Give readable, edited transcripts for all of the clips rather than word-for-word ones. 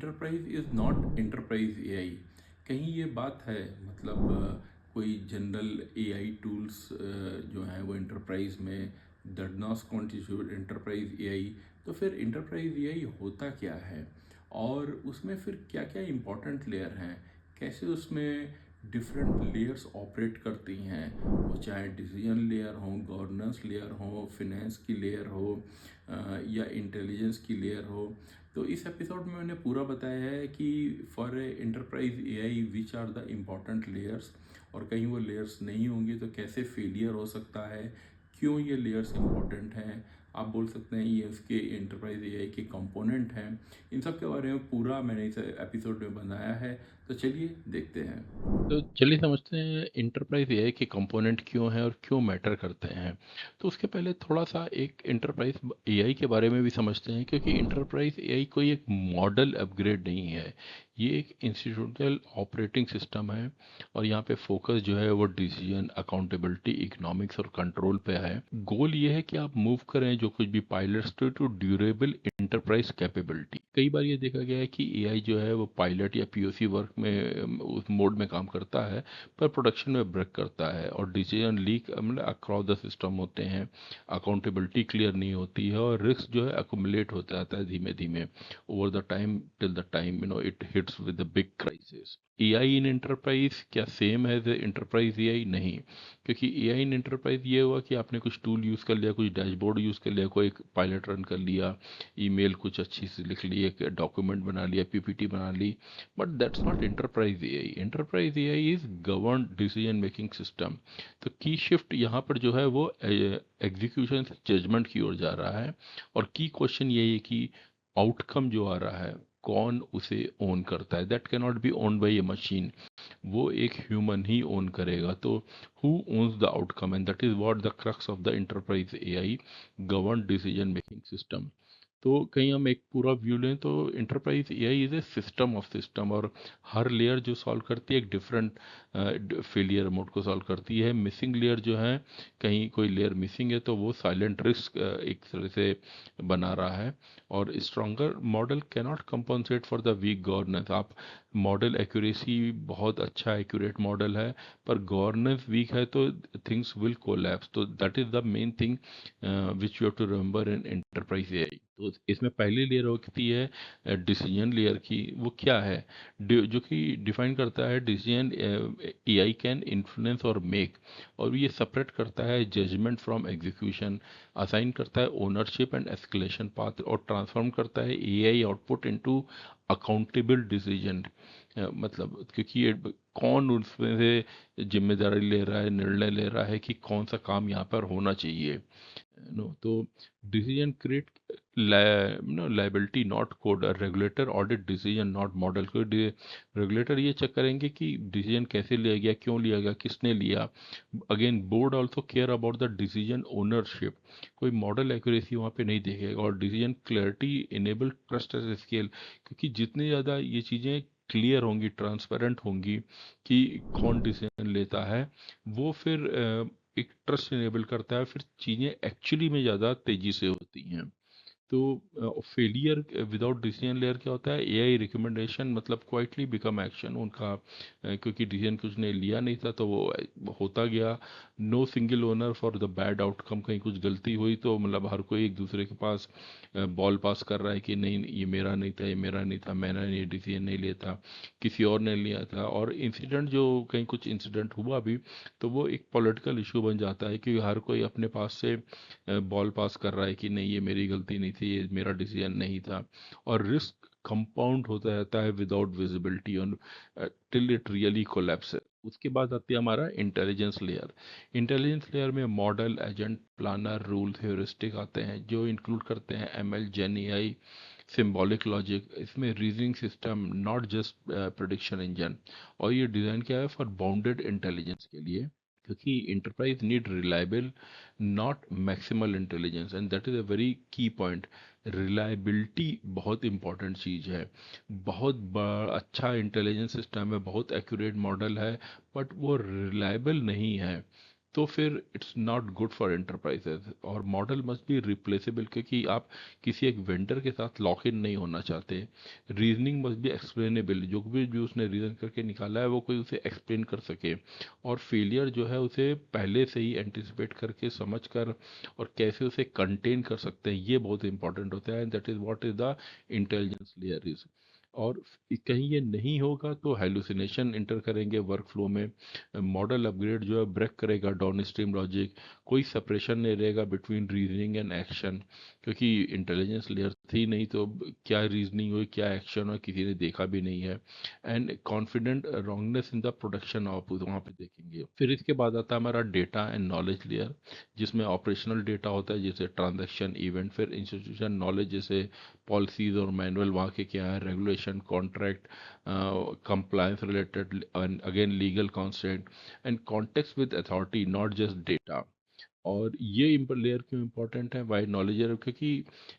Enterprise is not enterprise AI. कहीं ये बात है, मतलब कोई जनरल एआई टूल्स जो हैं वो इंटरप्राइज में does not constitute enterprise AI. तो फिर इंटरप्राइज एआई होता क्या है, और उसमें फिर क्या क्या इंपॉर्टेंट लेयर हैं, कैसे उसमें डिफरेंट लेयर्स ऑपरेट करती हैं, वो चाहे डिसीजन लेयर हो, गवर्नेंस लेयर हो, फिनेंस की लेयर हो, या इंटेलिजेंस की लेयर हो। तो इस एपिसोड में मैंने पूरा बताया है कि for a enterprise AI which are the important layers, और कहीं वो लेयर्स नहीं होंगी तो कैसे फेलियर हो सकता है, क्यों ये लेयर्स इम्पॉर्टेंट हैं। आप बोल सकते हैं ये उसके इंटरप्राइज एआई के कंपोनेंट हैं। इन सब के बारे में पूरा मैंने इस एपिसोड में बनाया है, तो चलिए देखते हैं। तो चलिए समझते हैं इंटरप्राइज एआई के कंपोनेंट क्यों हैं और क्यों मैटर करते हैं। तो उसके पहले थोड़ा सा एक इंटरप्राइज एआई के बारे में भी समझते हैं, क्योंकि इंटरप्राइज एआई कोई एक मॉडल अपग्रेड नहीं है। ये एक इंस्टीट्यूशनल ऑपरेटिंग सिस्टम है, और यहाँ पे फोकस जो है वो डिसीजन, अकाउंटेबिलिटी, इकोनॉमिक्स और कंट्रोल पे है। गोल ये है कि आप मूव करें जो कुछ भी pilots to durable enterprise capability. कई बार ये देखा गया है कि एआई जो है वो पायलट या पीओसी वर्क में उस मोड में काम करता है, पर प्रोडक्शन में ब्रेक करता है और डिसीजन लीक मतलब अक्रॉस द सिस्टम होते हैं। अकाउंटेबिलिटी क्लियर नहीं होती है और रिस्क जो है अकुमुलेट होता जाता है धीमे धीमे over the time, till the time it hits with the big crisis. AI in enterprise क्या सेम है एंटरप्राइज एआई? नहीं, क्योंकि एआई इन एंटरप्राइज ये हुआ कि आपने कुछ टूल यूज़ कर लिया, कुछ डैशबोर्ड यूज़ कर लिया, कोई पायलट रन कर लिया, ईमेल कुछ अच्छी से लिख ली, एक डॉक्यूमेंट बना लिया, पीपीटी बना ली। But that's not enterprise AI. Enterprise AI is govern decision making system. तो की शिफ्ट यहाँ पर जो है वो एग्जीक्यूशन से जजमेंट की ओर जा रहा है। और की क्वेश्चन यही है कि आउटकम जो आ रहा है कौन उसे ओन करता है। That can not be own by A machine, वो एक ह्यूमन ही ओन करेगा। तो who owns the outcome, and that is what the crux of the enterprise AI, govern decision making system. तो कहीं हम एक पूरा व्यू लें तो enterprise AI is a system of system, और हर लेयर जो सॉल्व करती है एक डिफरेंट फेलियर मोड को सॉल्व करती है। मिसिंग लेयर जो है, कहीं कोई लेयर मिसिंग है तो वो साइलेंट रिस्क एक तरह से बना रहा है। और stronger model cannot compensate for the weak governance. आप मॉडल एक्यूरेसी बहुत अच्छा एक्यूरेट मॉडल है, पर गवर्नेंस वीक है तो थिंग्स विल कोलैप्स। तो that is the main thing which you have to remember in enterprise AI. तो इसमें पहली लेयर होती है डिसीजन लेयर की। वो क्या है? जो कि डिफाइन करता है डिसीजन एआई कैन इन्फ्लुएंस और मेक, और ये सेपरेट करता है जजमेंट फ्रॉम एग्जीक्यूशन, असाइन करता है ओनरशिप एंड एस्केलेशन पाथ, और ट्रांसफॉर्म करता है AI output into accountable decision. मतलब क्योंकि ये कौन उसमें से जिम्मेदारी ले रहा है, निर्णय ले रहा है कि कौन सा काम यहाँ पर होना चाहिए। नो, तो decision create liability not code. Regulator audit decision not model को। रेगुलेटर ये चेक करेंगे कि डिसीजन कैसे लिया गया, क्यों लिया गया, किसने लिया। Again board also care about the decision ownership. कोई मॉडल एक्यूरेसी वहाँ पे नहीं देखेगा। और decision clarity enable trust as scale, क्योंकि जितनी ज़्यादा ये चीज़ें क्लियर होंगी, ट्रांसपेरेंट होंगी कि कौन डिसीजन लेता है, वो फिर एक ट्रस्ट इनेबल करता है, फिर चीज़ें एक्चुअली में ज़्यादा तेज़ी से होती हैं। तो फेलियर विदाउट डिसीजन लेयर क्या होता है? एआई रिकमेंडेशन मतलब क्वाइटली बिकम एक्शन उनका, क्योंकि डिसीजन कुछ ने लिया नहीं था तो वो होता गया। No single owner for the bad outcome. कहीं कुछ गलती हुई तो मतलब हर कोई एक दूसरे के पास बॉल पास कर रहा है कि नहीं ये मेरा नहीं था, ये मेरा नहीं था, मैंने ये डिसीजन नहीं लिया था, किसी और ने लिया था। और इंसिडेंट जो कहीं कुछ इंसिडेंट हुआ भी, तो वो एक पॉलिटिकल इशू बन जाता है, क्योंकि हर कोई अपने पास से बॉल पास कर रहा है कि नहीं ये मेरी गलती नहीं थी, ये मेरा डिसीजन नहीं था। और रिस्क कंपाउंड होता रहता है without visibility on, till it really collapse. उसके बाद आती है हमारा इंटेलिजेंस लेयर। इंटेलिजेंस लेयर में model, agent, planner, rule, heuristic आते हैं, जो इंक्लूड करते हैं ML, gen AI, symbolic logic. इसमें reasoning system, not just prediction engine. और ये डिज़ाइन क्या है? फॉर बाउंडेड इंटेलिजेंस के लिए, क्योंकि enterprise need reliable not maximal intelligence, and that is a very की पॉइंट। रिलायबिलिटी बहुत इंपॉर्टेंट चीज़ है। बहुत बड़ा अच्छा इंटेलिजेंस सिस्टम है, बहुत एक्यूरेट मॉडल है, बट वो रिलायबल नहीं है। तो फिर it's not good for enterprises. और मॉडल मस्ट बी रिप्लेसेबल, क्योंकि आप किसी एक वेंडर के साथ लॉक इन नहीं होना चाहते। रीजनिंग मस्ट बी एक्सप्लेनेबल, जो भी उसने रीजन करके निकाला है वो कोई उसे एक्सप्लेन कर सके। और फेलियर जो है उसे पहले से ही एंटिसिपेट करके समझ कर और कैसे उसे कंटेन कर सकते हैं, ये बहुत इंपॉर्टेंट होता है। And that is what is the intelligence layer is. और कहीं ये नहीं होगा तो हेलुसिनेशन इंटर करेंगे वर्कफ्लो में। मॉडल अपग्रेड जो है ब्रेक करेगा डाउन स्ट्रीम लॉजिक। कोई सेपरेशन नहीं रहेगा बिटवीन रीजनिंग एंड एक्शन, क्योंकि इंटेलिजेंस लेयर थी नहीं तो क्या रीजनिंग हुई क्या एक्शन हुआ किसी ने देखा भी नहीं है। And confident wrongness in the production आप वहाँ पे देखेंगे। फिर इसके बाद आता है हमारा डेटा एंड नॉलेज लेयर, जिसमें ऑपरेशनल डेटा होता है जैसे ट्रांजैक्शन इवेंट। फिर इंस्टीट्यूशन नॉलेज जैसे पॉलिसीज और मैनुअल वहाँ के क्या है, regulation, contract, compliance related, and again legal consent, and context with authority, not just data। और ये लेयर क्यों इंपॉर्टेंट है, वाई नॉलेज लेयर, क्योंकि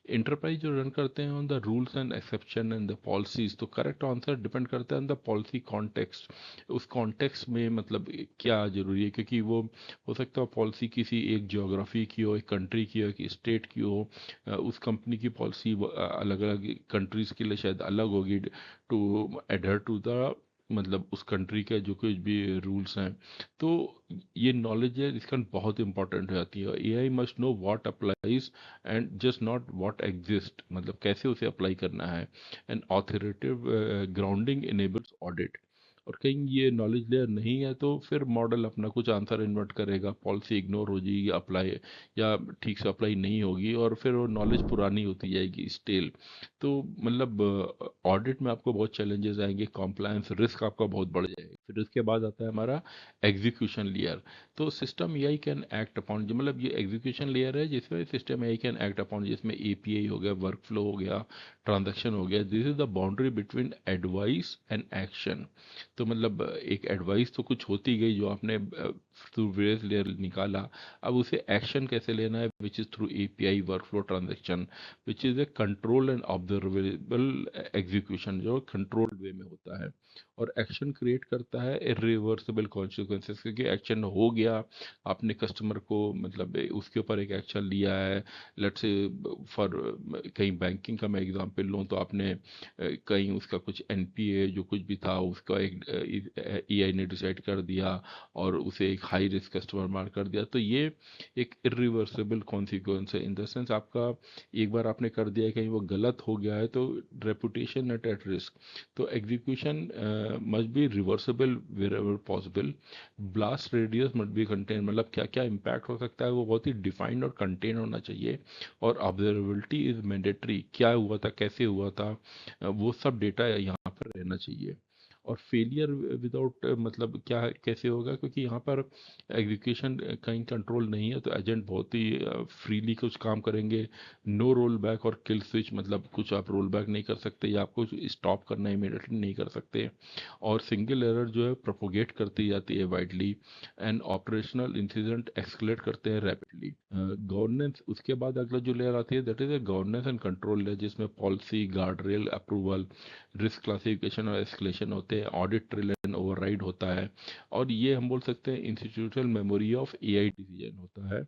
इंटरप्राइज जो रन करते हैं on the rules and exception and the policies, तो करेक्ट आंसर डिपेंड करता है ऑन द पॉलिसी कॉन्टेक्स्ट। उस कॉन्टेक्स्ट में मतलब क्या जरूरी है, क्योंकि वो हो सकता है पॉलिसी किसी एक ज्योग्राफी की हो, एक कंट्री की हो, एक स्टेट की हो। उस कंपनी की पॉलिसी अलग अलग कंट्रीज के लिए शायद अलग होगी टू एडर टू द मतलब उस कंट्री के जो कुछ भी रूल्स हैं। तो ये नॉलेज है इसका बहुत इंपॉर्टेंट हो जाती है। AI must know what applies and just not what exist, मतलब कैसे उसे अप्लाई करना है। And authoritative grounding enables audit. और कहीं ये नॉलेज लेयर नहीं है तो फिर मॉडल अपना कुछ आंसर इन्वर्ट करेगा, पॉलिसी इग्नोर हो जाएगी, अप्लाई या ठीक से अप्लाई नहीं होगी, और फिर वो नॉलेज पुरानी होती जाएगी, स्टेल। तो मतलब ऑडिट में आपको बहुत चैलेंजेस आएंगे, कॉम्प्लायंस रिस्क आपका बहुत बढ़ जाएगा। फिर उसके बाद आता है हमारा एग्जीक्यूशन लेयर। तो system AI can act upon, जो मतलब ये एग्जीक्यूशन लेयर है जिसमें system AI can act upon, जिसमें एपीआई हो गया, वर्कफ्लो हो गया, ट्रांजैक्शन हो गया। This is the boundary between advice and action. तो मतलब एक एडवाइस तो कुछ होती गई जो आपने थ्रू वेरियस लेयर निकाला, अब उसे एक्शन कैसे लेना है, which is through API, workflow, transaction, which is a control and observable execution, जो कंट्रोल्ड वे में होता है। और एक्शन क्रिएट करता है इरिवर्सिबल कॉन्सिक्वेंसेस, क्योंकि एक्शन हो गया, आपने कस्टमर को मतलब उसके ऊपर एक एक्शन लिया है। लेट्स से फॉर कहीं बैंकिंग का मैं एग्जांपल लूँ तो आपने कहीं उसका कुछ एनपीए जो कुछ भी था उसका एक ईआई ने डिसाइड कर दिया और उसे एक हाई रिस्क कस्टमर मार्क कर दिया। तो ये एक इरिवर्सिबल कॉन्सिक्वेंस है, इन द सेंस आपका एक बार आपने कर दिया है, कहीं वो गलत हो गया है तो रेपुटेशन एट रिस्क। तो execution must be reversible wherever possible. Blast radius must be contain, मतलब क्या क्या इम्पैक्ट हो सकता है वो बहुत ही डिफाइंड और कंटेन होना चाहिए। और ऑब्जर्वेबिलिटी इज मैंडेटरी, क्या हुआ था कैसे हुआ था वो सब डेटा यहाँ पर रहना चाहिए। और फेलियर विदाउट मतलब क्या कैसे होगा, क्योंकि यहाँ पर एग्जीक्यूशन कहीं कंट्रोल नहीं है तो एजेंट बहुत ही फ्रीली कुछ काम करेंगे। नो रोल बैक और किल स्विच, मतलब कुछ आप रोल बैक नहीं कर सकते या आपको स्टॉप करना इमीडिएटली नहीं कर सकते। और सिंगल एरर जो है प्रोपोगेट करती जाती है widely. And operational incident escalate करते हैं रैपिडली। गवर्नेंस उसके बाद अगला जो लेयर आती है that is a governance and control layer, जिसमें policy, guardrail, approval, risk classification और एस्केलेशन होते हैं, ऑडिट ट्रेल एंड ओवरराइड होता है। और ये हम बोल सकते हैं institutional memory of AI decision होता है।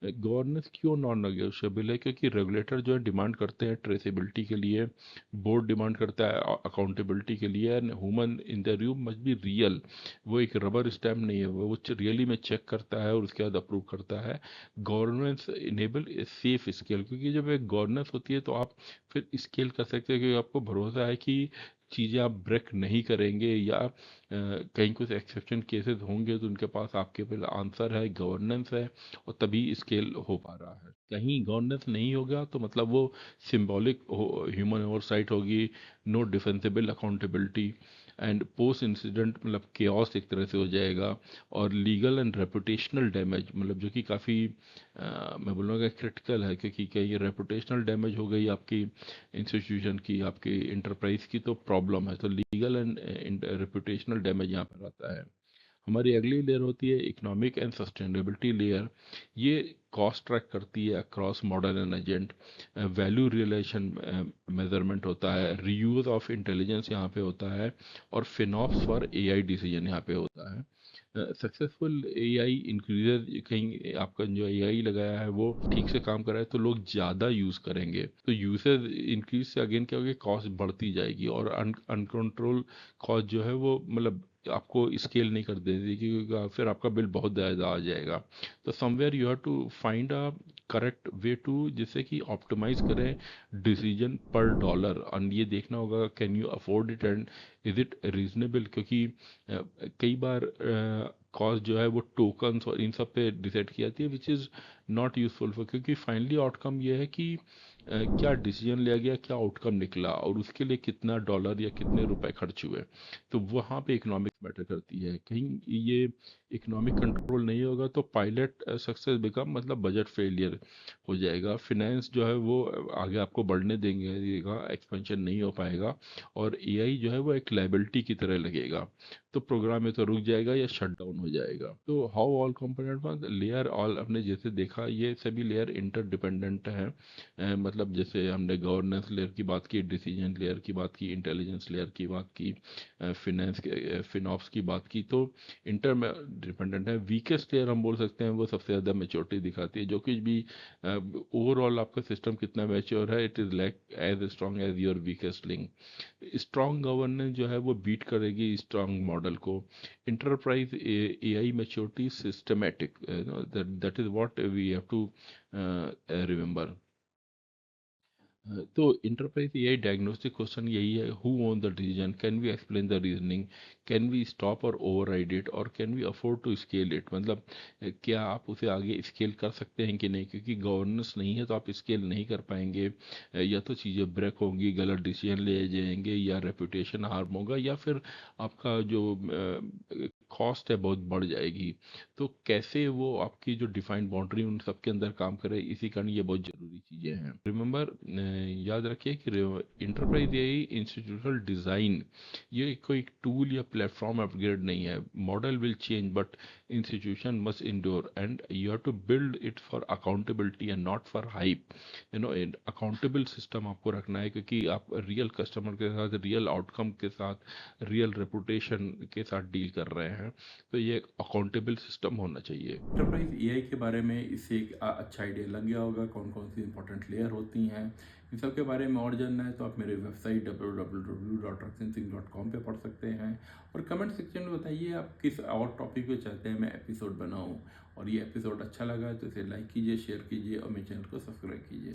गवर्नेंस क्यों नॉन नेगोशिएबल है, क्योंकि रेगुलेटर जो है डिमांड करते हैं ट्रेसेबिलिटी के लिए, बोर्ड डिमांड करता है अकाउंटेबिलिटी के लिए, and human in the room must be real. वो एक रबर स्टैम्प नहीं है, वो रियली में चेक करता है और उसके बाद अप्रूव करता है। गवर्नेंस इनेबल सेफ स्केल, क्योंकि जब एक गवर्नेंस होती है तो आप फिर स्केल कर सकते हैं, क्योंकि आपको भरोसा है कि चीज़ें आप ब्रेक नहीं करेंगे, या कहीं कुछ एक्सेप्शन केसेस होंगे तो उनके पास आपके पास आंसर है, गवर्नेंस है, और तभी स्केल हो पा रहा है। कहीं गवर्नेंस नहीं होगा तो मतलब वो सिंबॉलिक ह्यूमन ओवरसाइट होगी, no defensible accountability, and post incident मतलब केओस एक तरह से हो जाएगा। और लीगल एंड रेपुटेशनल डैमेज, मतलब जो कि काफ़ी मैं बोलूँगा क्रिटिकल है, क्योंकि कहीं रेपुटेशनल डैमेज हो गई आपकी इंस्टीट्यूशन की, आपकी इंटरप्राइज की, तो प्रॉब्लम है। तो लीगल एंड रेपुटेशनल डैमेज यहाँ पर आता है। हमारी अगली लेयर होती है इकोनॉमिक एंड सस्टेनेबिलिटी लेयर। ये कॉस्ट ट्रैक करती है across model and agent. Value relation measurement होता है, रीयूज ऑफ इंटेलिजेंस यहाँ पे होता है, और फिनॉप्स फॉर एआई डिसीजन यहाँ पे होता है। सक्सेसफुल एआई इंक्रीजेज, कहीं आपका जो एआई लगाया है वो ठीक से काम कर रहा है तो लोग ज़्यादा यूज़ करेंगे, तो यूसेज इंक्रीज से अगेन क्या होगा, कॉस्ट बढ़ती जाएगी, और अनकंट्रोल कॉस्ट जो है वो मतलब आपको स्केल नहीं कर देती, क्योंकि फिर आपका बिल बहुत ज़्यादा आ जाएगा। तो somewhere you have to find a correct way to, जिससे कि ऑप्टिमाइज करें डिसीजन पर डॉलर, और ये देखना होगा can you afford it and is it reasonable, क्योंकि कई बार कॉस्ट जो है वो टोकन्स और इन सब पे डिसाइड की जाती है, which is not useful for, क्योंकि फाइनली आउटकम ये है कि क्या डिसीजन लिया गया, क्या आउटकम निकला, और उसके लिए कितना डॉलर या कितने रुपए खर्च हुए। तो वहाँ पे इकोनॉमिक्स मैटर करती है। कहीं ये इकोनॉमिक कंट्रोल नहीं होगा तो पायलट सक्सेस बिकम मतलब बजट फेलियर हो जाएगा, फिनेंस जो है वो आगे आपको बढ़ने देंगे, एक्सपेंशन नहीं हो पाएगा, और एआई जो है वो एक लाइबिलिटी की तरह लगेगा, तो प्रोग्राम में तो रुक जाएगा या शट डाउन हो जाएगा। तो how all component layer all, हमने जैसे देखा ये सभी लेयर इंटरडिपेंडेंट हैं। मतलब जैसे हमने गवर्नेंस लेयर की बात की, डिसीजन लेयर की बात की, इंटेलिजेंस लेयर की बात की, फिनेंस के फिनॉप्स की बात की, तो इंटर डिपेंडेंट है। वीकेस्ट लेयर हम बोल सकते हैं वो सबसे ज़्यादा मेच्योरिटी दिखाती है, जो कुछ भी ओवरऑल आपका सिस्टम कितना मैच्योर है, it is like as strong as your weakest link. Strong governance जो है वो बीट करेगी स्ट्रांग मॉडल को। Enterprise AI maturity systematic, that is what we have to remember. तो इंटरप्राइज एआई डायग्नोस्टिक क्वेश्चन यही है, who own the decision, can we explain the reasoning, can we stop और override it, और can we afford to scale it, मतलब क्या आप उसे आगे स्केल कर सकते हैं कि नहीं, क्योंकि गवर्नेंस नहीं है तो आप स्केल नहीं कर पाएंगे। या तो चीज़ें ब्रेक होंगी, गलत डिसीजन ले जाएंगे, या रेपुटेशन हार्म होगा, या फिर आपका जो कॉस्ट है बहुत बढ़ जाएगी। तो कैसे वो आपकी जो डिफाइंड बाउंड्री उन सबके अंदर काम करे, इसी कारण ये बहुत जरूरी चीज़ें हैं। रिमेंबर, याद रखिए कि इंटरप्राइज यही इंस्टीट्यूशनल डिज़ाइन, ये कोई टूल या प्लेटफॉर्म अपग्रेड नहीं है। Model will change but institution must endure, and you have to build it for accountability and not for hype. Accountable system आपको रखना है, क्योंकि आप रियल कस्टमर के साथ, रियल आउटकम के साथ, रियल रेपुटेशन के साथ डील कर रहे हैं, तो ये अकाउंटेबल सिस्टम होना चाहिए। एंटरप्राइज एआई के बारे में इससे एक अच्छा आइडिया लग गया होगा, कौन कौन सी इंपॉर्टेंट लेयर होती हैं। इन सब के बारे में और जानना है तो आप मेरे वेबसाइट www.raksinsingh.com पे पढ़ सकते हैं, और कमेंट सेक्शन में बताइए आप किस और टॉपिक पे चाहते हैं मैं एपिसोड बनाऊं। और ये एपिसोड अच्छा लगा तो इसे लाइक कीजिए, शेयर कीजिए, और मेरे चैनल को सब्सक्राइब कीजिए।